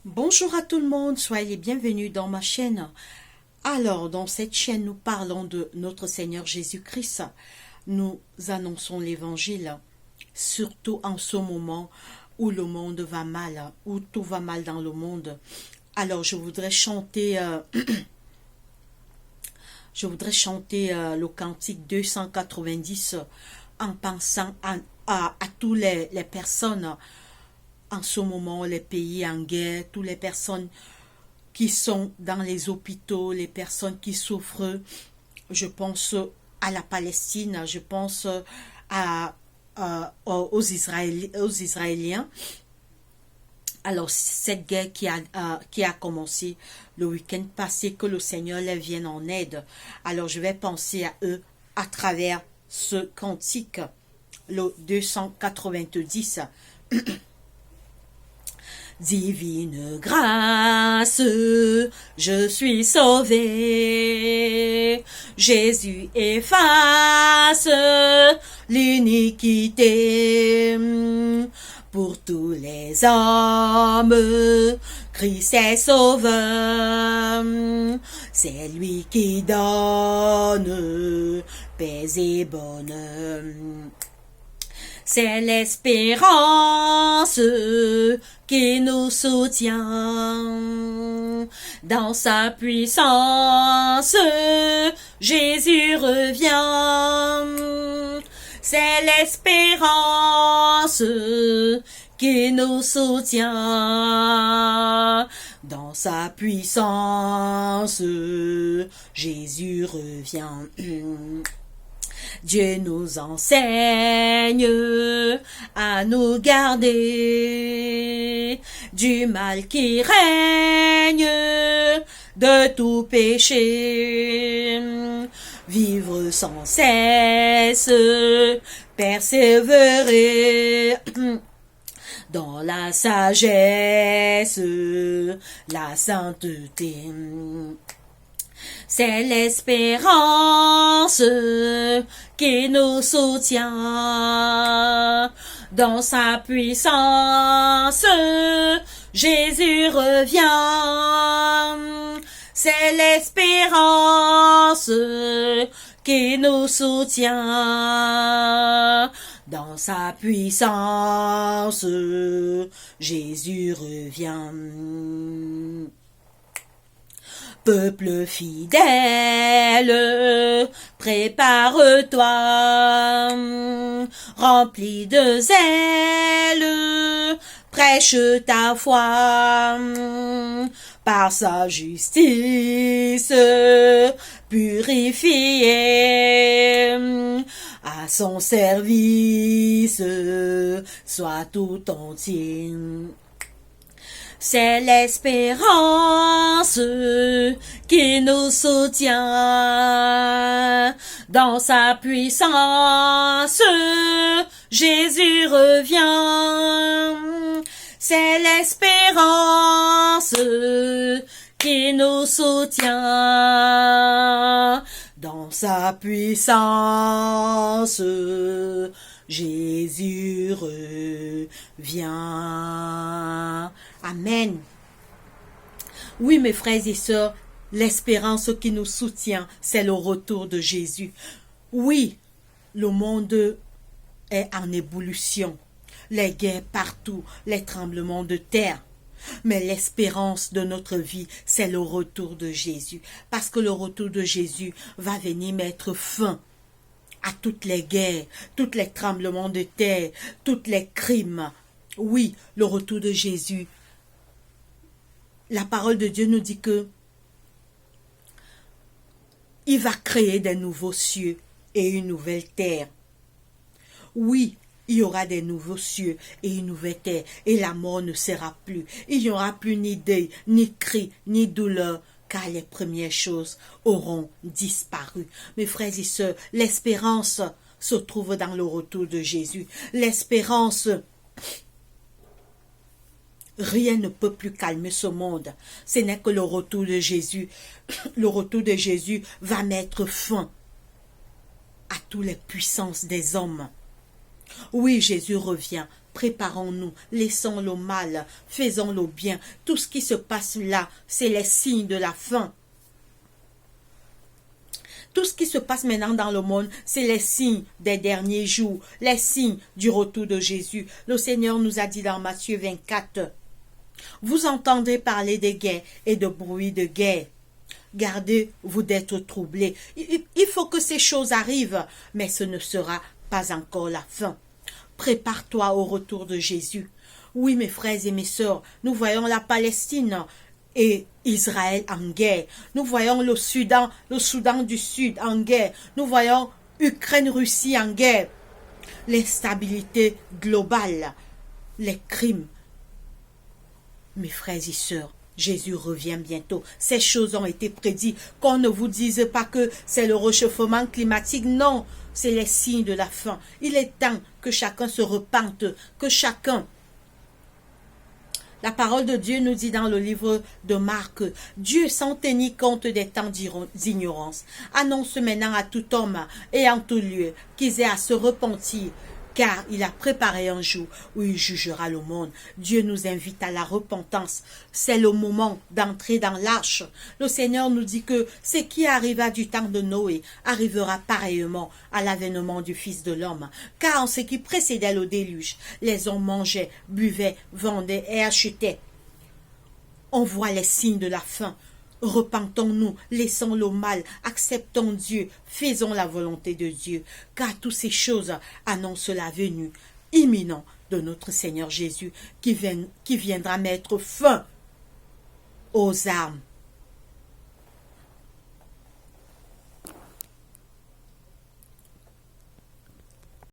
Bonjour à tout le monde, soyez les bienvenus dans ma chaîne. Alors, dans cette chaîne, nous parlons de notre Seigneur Jésus-Christ. Nous annonçons l'évangile, surtout en ce moment où le monde va mal, où tout va mal dans le monde. Alors, je voudrais chanter le cantique 290 en pensant à toutes les personnes en ce moment, les pays en guerre, toutes les personnes qui sont dans les hôpitaux, les personnes qui souffrent. Je pense à la Palestine, je pense aux Israéliens. Alors, cette guerre qui a commencé le week-end passé, que le Seigneur les vienne en aide. Alors, je vais penser à eux à travers ce cantique, le 290. Divine grâce, je suis sauvé. Jésus efface l'iniquité. Pour tous les hommes, Christ est sauveur. C'est lui qui donne paix et bonheur. C'est l'espérance qui nous soutient. Dans sa puissance, Jésus revient. C'est l'espérance qui nous soutient. Dans sa puissance, Jésus revient. Dieu nous enseigne à nous garder du mal qui règne, de tout péché. Vivre sans cesse, persévérer dans la sagesse, la sainteté. C'est l'espérance qui nous soutient. Dans sa puissance, Jésus revient. C'est l'espérance qui nous soutient. Dans sa puissance, Jésus revient. Peuple fidèle, prépare-toi, rempli de zèle, prêche ta foi, par sa justice, purifié, à son service, sois tout entier. C'est l'espérance qui nous soutient. Dans sa puissance, Jésus revient. C'est l'espérance qui nous soutient. Dans sa puissance, Jésus revient. Amen. Oui, mes frères et sœurs, l'espérance qui nous soutient, c'est le retour de Jésus. Oui, le monde est en ébullition. Les guerres partout, les tremblements de terre. Mais l'espérance de notre vie, c'est le retour de Jésus. Parce que le retour de Jésus va venir mettre fin à toutes les guerres, tous les tremblements de terre, tous les crimes. Oui, le retour de Jésus. La parole de Dieu nous dit que il va créer des nouveaux cieux et une nouvelle terre. Oui, il y aura des nouveaux cieux et une nouvelle terre, et la mort ne sera plus. Il n'y aura plus ni deuil, ni cri, ni douleur, car les premières choses auront disparu. Mes frères et sœurs, l'espérance se trouve dans le retour de Jésus. L'espérance, rien ne peut plus calmer ce monde. Ce n'est que le retour de Jésus. Le retour de Jésus va mettre fin à toutes les puissances des hommes. Oui, Jésus revient Préparons-nous, laissons le mal, faisons le bien. Tout ce qui se passe là, c'est les signes de la fin. Tout ce qui se passe maintenant dans le monde, c'est les signes des derniers jours, les signes du retour de Jésus. Le Seigneur nous a dit dans Matthieu 24, « Vous entendez parler de guerre et de bruit de guerre. Gardez-vous d'être troublés. » Il faut que ces choses arrivent, mais ce ne sera pas encore la fin. Prépare-toi au retour de Jésus. Oui, mes frères et mes sœurs, nous voyons la Palestine et Israël en guerre. Nous voyons le Soudan du Sud en guerre. Nous voyons Ukraine-Russie en guerre. L'instabilité globale, les crimes. Mes frères et sœurs, Jésus revient bientôt. Ces choses ont été prédites. Qu'on ne vous dise pas que c'est le réchauffement climatique. Non, c'est les signes de la fin. Il est temps que chacun se repente, que chacun... La parole de Dieu nous dit dans le livre de Marc, Dieu sans tenir compte des temps d'ignorance, annonce maintenant à tout homme et en tout lieu qu'ils aient à se repentir, car il a préparé un jour où il jugera le monde. Dieu nous invite à la repentance. C'est le moment d'entrer dans l'arche. Le Seigneur nous dit que ce qui arriva du temps de Noé arrivera pareillement à l'avènement du Fils de l'homme. Car en ce qui précédait le déluge, les hommes mangeaient, buvaient, vendaient et achetaient. On voit les signes de la fin. Repentons-nous, laissons le mal, acceptons Dieu, faisons la volonté de Dieu, car toutes ces choses annoncent la venue imminente de notre Seigneur Jésus qui viendra mettre fin aux armes